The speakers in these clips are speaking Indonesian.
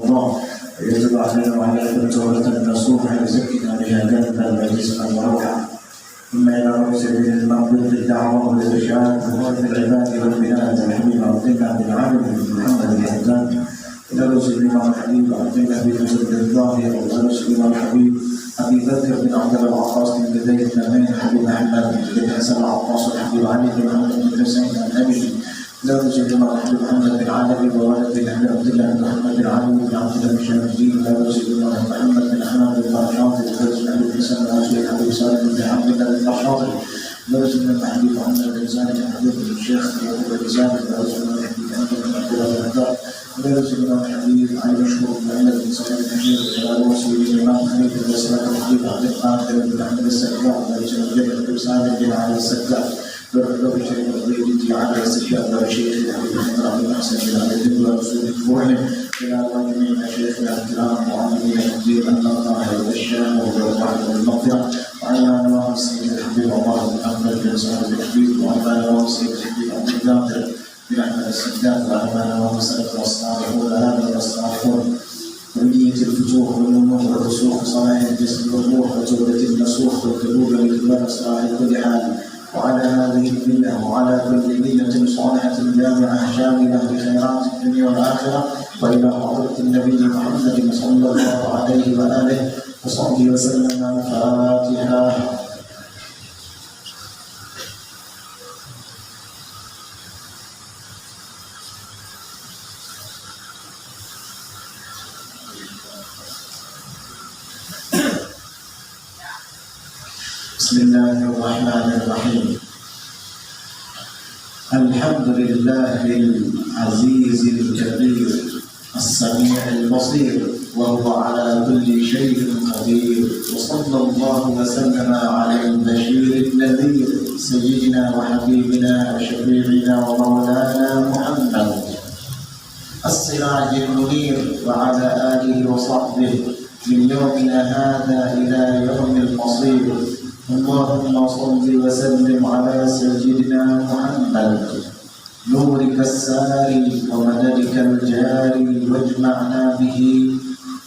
الله يجب علينا وعليكم توبة نصوح يزكنا بها جنبا ورزقا وروحا ثم إلى رسل المقبول بالدعوة والإرشاد وهو العباد والبلاد الحبيب عبدنا بن عامر بن محمد بن حمدان إلى رسل الإمام الحبيب عبدنا بن مسعود الظاهر وإلى رسل الإمام الحبيب أبي بكر بن عبد الله العباس بن بداية النبي حبيب محمد بن حسن العباس الحبيب علي بن محمد بن حسين النبي لا رسول الله محمد بن علي وولد بن عبد الله بن محمد بن علي بن عبد الله بن شمس الدين لا رسول الله محمد بن احمد بن برشاط بن ابي حسن الرسول ابي سالم بن عبد الله بن برشاط لا رسول الله حبيب محمد بن زاهد بن حبيب بن الشيخ بن زاهد لا رسول الله حبيب محمد بن عبد الله بن عبد لا رسول الله حبيب علي مشهور محمد بن سعيد بن حبيب لا رسول الله خليل بن سلام حبيب عبد القادر بن احمد السجاد لا رسول الله بن سعيد بن علي السجاد بركة الشيخ الغيبي على السجاد والشيخ الحبيب عبد الحسن بن علي بن رسول الله إلى جميع شيخنا الكرام وعاملين الدين أن الله والشام والرحمة والمغفرة وعلى نوام سيد الحبيب الله بن محمد بن سعد الحبيب وعلى نوام سيد الحبيب عبد القادر بن أحمد السجاد وعلى نوام سلف الصالحون هذا الصالحون ونية الفتوح والنمو والرسوخ صلاح الجسد والروح وتوبة النصوح والقلوب والإقبال صلاح كل حال وعلى هذه الملة وعلى كل ملة صالحة جامعة شاملة بخيرات الدنيا والآخرة وإلى حضرة النبي محمد صلى الله عليه وآله وصحبه وسلم. الفاتحة. بسم الله الرحمن الرحيم. الحمد لله العزيز الكبير السميع البصير وهو على كل شيء قدير وصلى الله وسلم على البشير النذير سيدنا وحبيبنا وشفيعنا ومولانا محمد السراج المنير وعلى آله وصحبه من يومنا هذا إلى يوم المصير. اللهم صل وسلم على سيدنا محمد نورك الساري ومددك الجاري واجمعنا به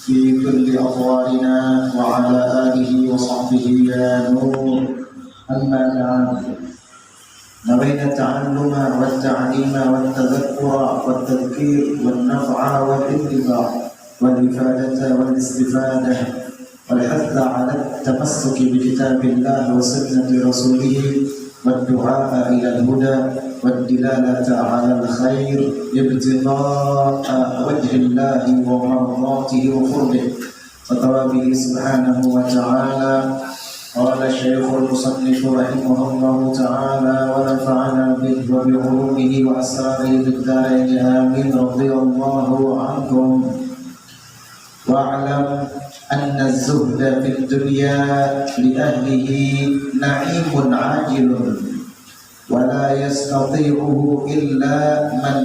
في كل أطوارنا وعلى آله وصحبه يا نور. أما بعد نوينا التعلم والتعليم والتذكر والتذكير والنفع والانتفاع والإفادة والاستفادة والحث على التمسك بكتاب الله وسنة رسوله والدعاء إلى الهدى والدلالة على الخير ابتغاء وجه الله ومرضاته وقربه وثوابه سبحانه وتعالى. قال الشيخ المصنف رحمه الله تعالى ونفعنا به وبعلومه وأسراره في الدارين آمين. رضي الله عنكم. واعلم أن الزهد في الدنيا لأهله نعيم عاجل ولا يستطيعه إلا من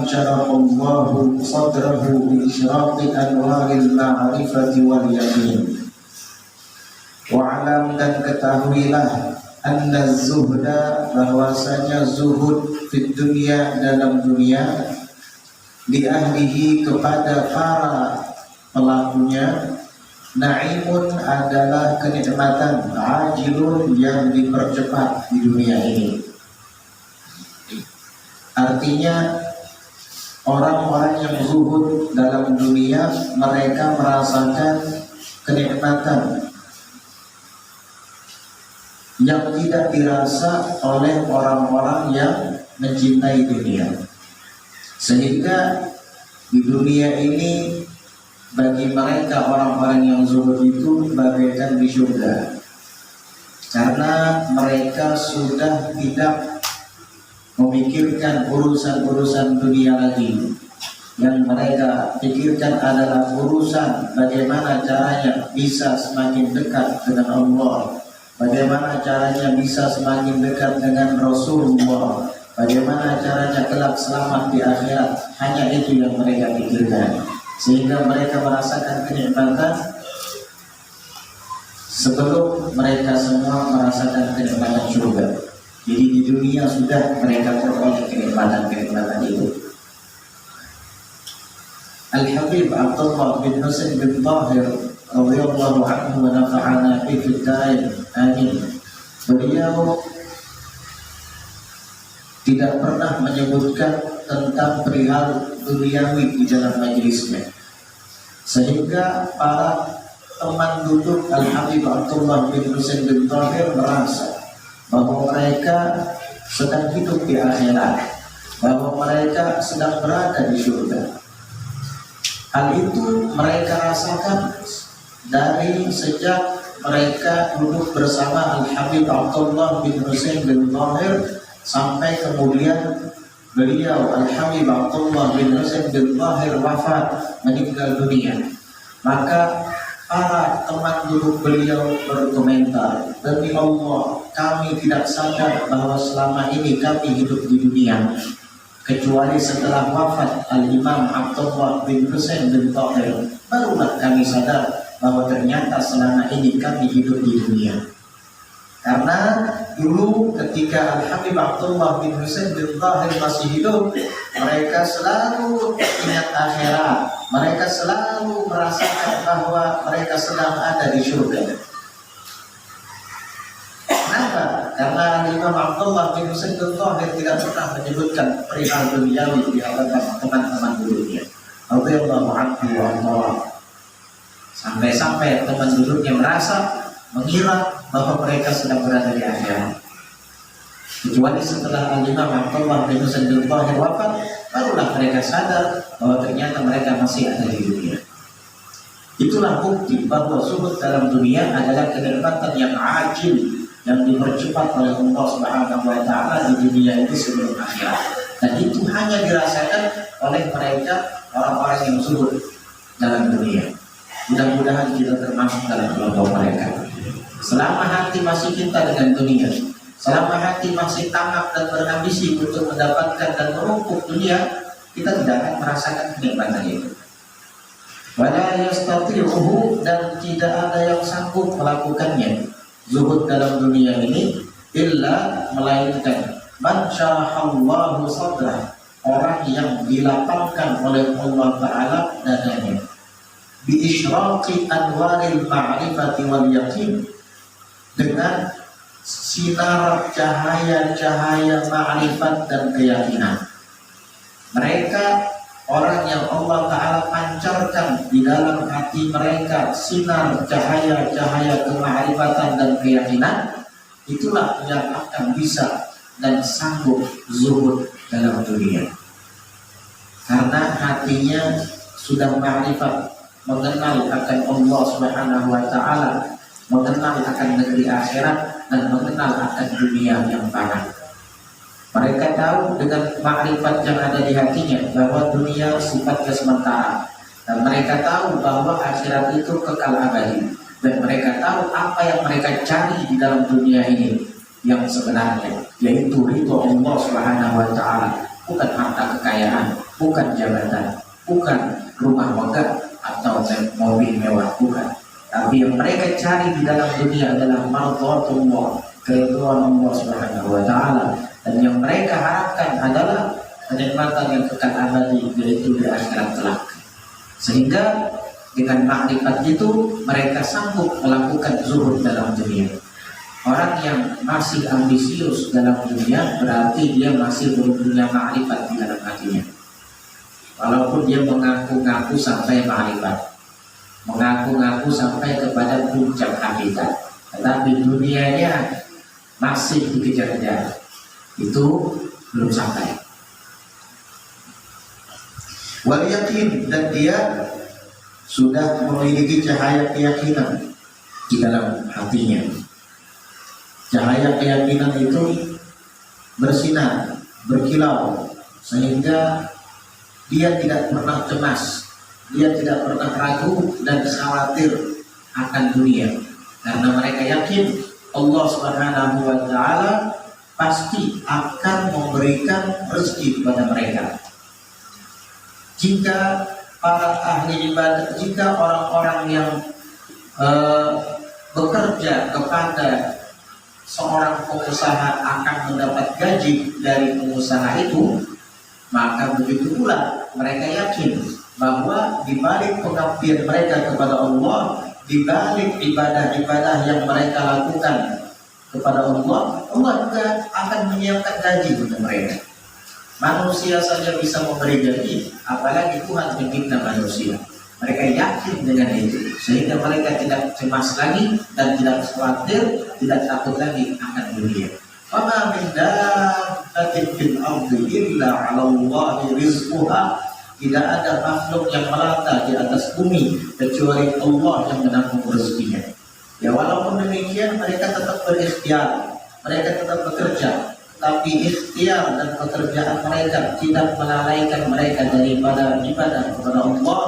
شرح الله صدره بإشراق أنوار المعرفة واليقين. واعلم dan ketahuilah anna zuhda bahwasanya zuhud fi dunia dalam dunia di ahlihi kepada para pelakunya naimun adalah kenikmatan ajilun yang dipercepat di dunia ini. Artinya orang-orang yang zuhud dalam dunia mereka merasakan kenikmatan yang tidak dirasa oleh orang-orang yang mencintai dunia. Sehingga di dunia ini bagi mereka orang-orang yang zuhud itu bagaikan di surga, karena mereka sudah tidak memikirkan urusan-urusan dunia lagi. Yang mereka pikirkan adalah urusan bagaimana caranya bisa semakin dekat dengan Allah, bagaimana caranya bisa semakin dekat dengan Rasulullah, bagaimana caranya kelak selamat di akhirat. Hanya itu yang mereka pikirkan, sehingga mereka merasakan kenikmatan sebelum mereka semua merasakan kenikmatan surga. Jadi di dunia sudah mereka peroleh kenikmatan-kenikmatan itu. Al-Habib Abdullah bin Husain bin Tahir radhiyallahu anhu wa nafa'ana fi fid-dain. Amin. Beliau tidak pernah menyebutkan tentang perihal duniawi di dalam majelisnya, sehingga para teman duduk Al-Habib Abdullah bin Husain bin Tahir merasa bahwa mereka sedang hidup di akhirat, bahwa mereka sedang berada di surga. Hal itu mereka rasakan dari sejak mereka duduk bersama Al-Habib Abdullah bin Husain bin Tahir sampai kemudian beliau Al-Habib Abdullah bin Husain bin Tahir wafat, meninggal dunia. Maka para teman duduk beliau berkomentar, demi Allah kami tidak sadar bahwa selama ini kami hidup di dunia, kecuali setelah wafat Al-Imam Abdullah bin Husain bin Tahir, barulah kami sadar bahwa ternyata selama ini kami hidup di dunia. Karena dulu ketika Al-Habib Abdullah bin Husain bin Tahir masih hidup, mereka selalu ingat akhirat, mereka selalu merasakan bahwa mereka sedang ada di surga. Kenapa? Karena Imam Abdullah bin Husain bin Tahir tidak pernah menyebutkan perihal duniawi di hadapan teman-teman dulunya. Radhiyallahu anhu wa Allah. Sampai-sampai teman duduknya merasa mengira bahwa mereka sedang berada di akhirat. Kecuali setelah Imam Abdullah bin Husain bin Tahir wafat, barulah mereka sadar bahwa ternyata mereka masih ada di dunia. Itulah bukti bahwa zuhud dalam dunia adalah kenikmatan yang ajil, yang dipercepat oleh Allah Subhanahu wa Ta'ala di dunia itu sebelum akhirat. Dan itu hanya dirasakan oleh mereka orang-orang yang zuhud dalam dunia. Mudah-mudahan kita termasuk dalam kelompok mereka. Selama hati masih cinta dengan dunia, selama hati masih tamak dan berambisi untuk mendapatkan dan merumput dunia, kita tidak akan merasakan kenikmatan itu. Wala yastati'uhu, dan tidak ada yang sanggup melakukannya zuhud dalam dunia ini illa, melainkan man syarahallahu sadrah, orang yang dilapangkan oleh Allah Ta'ala dadanya, bi isyraqi anwaril ma'rifati wal yaqin, dengan sinar cahaya-cahaya ma'rifat dan keyakinan. Mereka orang yang Allah Ta'ala pancarkan di dalam hati mereka sinar cahaya-cahaya kema'rifatan dan keyakinan, itulah yang akan bisa dan sanggup zuhud dalam dunia. Karena hatinya sudah ma'rifat, mengenal akan Allah Subhanahu wa Ta'ala, mengenal akan negeri akhirat, dan mengenal akan dunia yang fana. Mereka tahu dengan makrifat yang ada di hatinya bahwa dunia sifatnya sementara, dan mereka tahu bahwa akhirat itu kekal abadi, dan mereka tahu apa yang mereka cari di dalam dunia ini yang sebenarnya, yaitu ridho Allah Subhanahu wa Ta'ala, bukan harta kekayaan, bukan jabatan, bukan rumah megah atau mobil mewah, bukan. Tapi yang mereka cari di dalam dunia adalah mardhatullah, keridhaan Allah Subhanahu wa Ta'ala, dan yang mereka harapkan adalah kenikmatan yang kekal abadi, yaitu di akhirat kelak. Sehingga dengan makrifat itu mereka sanggup melakukan zuhud dalam dunia. Orang yang masih ambisius dalam dunia berarti dia masih belum punya makrifat di dalam hatinya. Walaupun dia mengaku-ngaku sampai makrifat, mengaku-ngaku sampai kepada puncak hakikat, tetapi dunianya masih dikejar-kejar, itu belum sampai. Wal yakin, dan dia sudah memiliki cahaya keyakinan di dalam hatinya. Cahaya keyakinan itu bersinar, berkilau, sehingga dia tidak pernah cemas, dia tidak pernah ragu dan khawatir akan dunia, karena mereka yakin Allah Subhanahu wa Ta'ala pasti akan memberikan rezeki kepada mereka. Jika para ahli ibadah, jika orang-orang yang bekerja kepada seorang pengusaha akan mendapat gaji dari pengusaha itu, maka begitu pula mereka yakin bahwa di balik pengabdian mereka kepada Allah, di balik ibadah-ibadah yang mereka lakukan kepada Allah, Allah juga akan menyiapkan gaji untuk mereka. Manusia saja bisa memberi gaji, apalagi Tuhan mencipta manusia. Mereka yakin dengan itu, sehingga mereka tidak cemas lagi dan tidak khawatir, tidak takut lagi akan dunia. Fama min dabbatin fil ardi illa 'ala Allahi rizquha. Tidak ada makhluk yang melata di atas bumi kecuali Allah yang menanggung rezekinya. Ya walaupun demikian mereka tetap berikhtiar, mereka tetap bekerja, tapi ikhtiar dan pekerjaan mereka tidak melalaikan mereka daripada ibadah kepada Allah,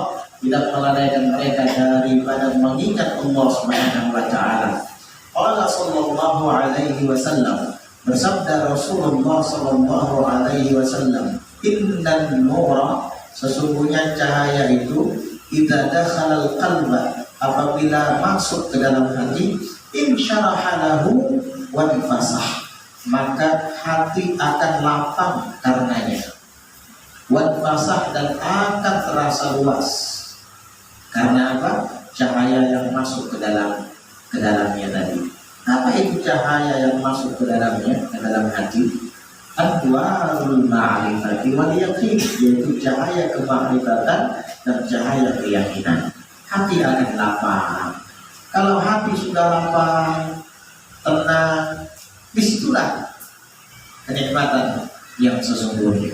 tidak melalaikan mereka daripada mengingat Allah Subhanahu wa taala. Allah sallallahu alaihi wasallam, bersabda Rasulullah sallallahu alaihi wasallam, "Innan nura", sesungguhnya cahaya itu, "idza dakhala al-qalba", apabila masuk ke dalam hati, "insyaraha lahu wa infasah", maka hati akan lapang karenanya. Wanfasah, dan akan terasa luas. Karena apa? Cahaya yang masuk ke dalamnya tadi. Apa itu cahaya yang masuk ke dalamnya, ke dalam hati? Anwarul ma'rifati wal yaqin, yaitu cahaya kemakrifatan dan cahaya keyakinan. Hati akan lapang. Kalau hati sudah lapang, tenang, disitulah kenikmatan yang sesungguhnya.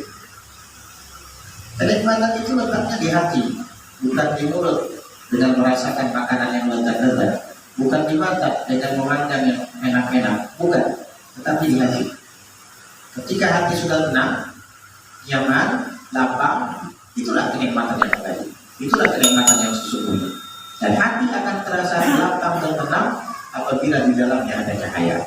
Kenikmatan itu letaknya di hati, bukan di mulut dengan merasakan makanan yang lezat-lezat, bukan di mata dengan memandang yang enak-enak, bukan, tetapi di hati. Ketika hati sudah tenang, nyaman, lapang, itulah kenikmatan yang baik, itulah kenikmatan yang sesungguhnya. Dan hati akan terasa lapang dan tenang apabila di dalamnya ada cahaya.